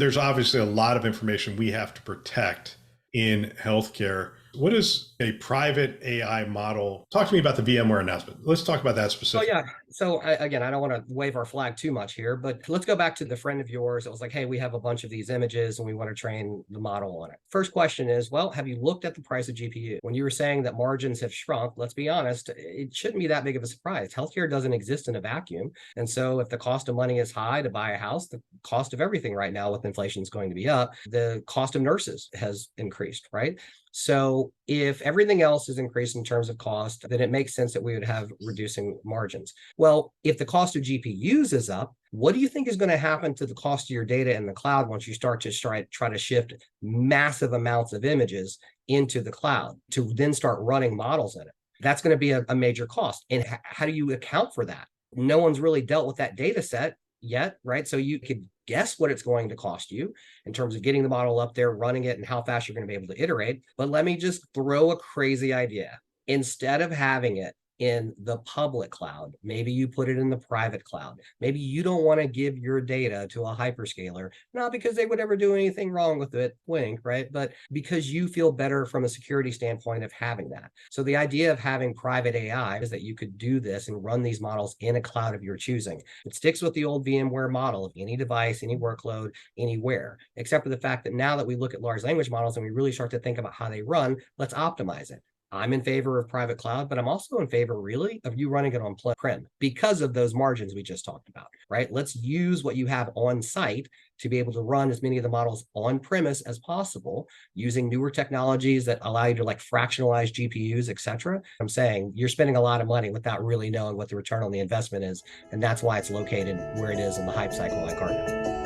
There's obviously a lot of information we have to protect in healthcare. What is a private AI model? Talk to me about the VMware announcement. Let's talk about that Oh specifically. yeah. So again, I don't want to wave our flag too much here, but let's go back to the friend of yours. It was like, hey, we have a bunch of these images and we want to train the model on it. First question is, well, have you looked at the price of GPU? When you were saying that margins have shrunk, let's be honest, it shouldn't be that big of a surprise. Healthcare doesn't exist in a vacuum. And so if the cost of money is high to buy a house, the cost of everything right now with inflation is going to be up. The cost of nurses has increased, right? So if everything else is increased in terms of cost, then it makes sense that we would have reducing margins. Well, if the cost of GPUs is up, what do you think is going to happen to the cost of your data in the cloud once you start to try to shift massive amounts of images into the cloud to then start running models in it? That's going to be a major cost. And how do you account for that? No one's really dealt with that data set yet, right? So you could guess what it's going to cost you in terms of getting the model up there, running it, and how fast you're going to be able to iterate. But let me just throw a crazy idea. Instead of having it in the public cloud, maybe you put it in the private cloud. Maybe you don't want to give your data to a hyperscaler, not because they would ever do anything wrong with it, wink, right? But because you feel better from a security standpoint of having that. So the idea of having private AI is that you could do this and run these models in a cloud of your choosing. It sticks with the old VMware model of any device, any workload, anywhere, except for the fact that now that we look at large language models and we really start to think about how they run, let's optimize it. I'm in favor of private cloud, but I'm also in favor really of you running it on prem because of those margins we just talked about, right? Let's use what you have on site to be able to run as many of the models on premise as possible using newer technologies that allow you to like fractionalize GPUs, et cetera. I'm saying you're spending a lot of money without really knowing what the return on the investment is. And that's why it's located where it is in the hype cycle like Gartner.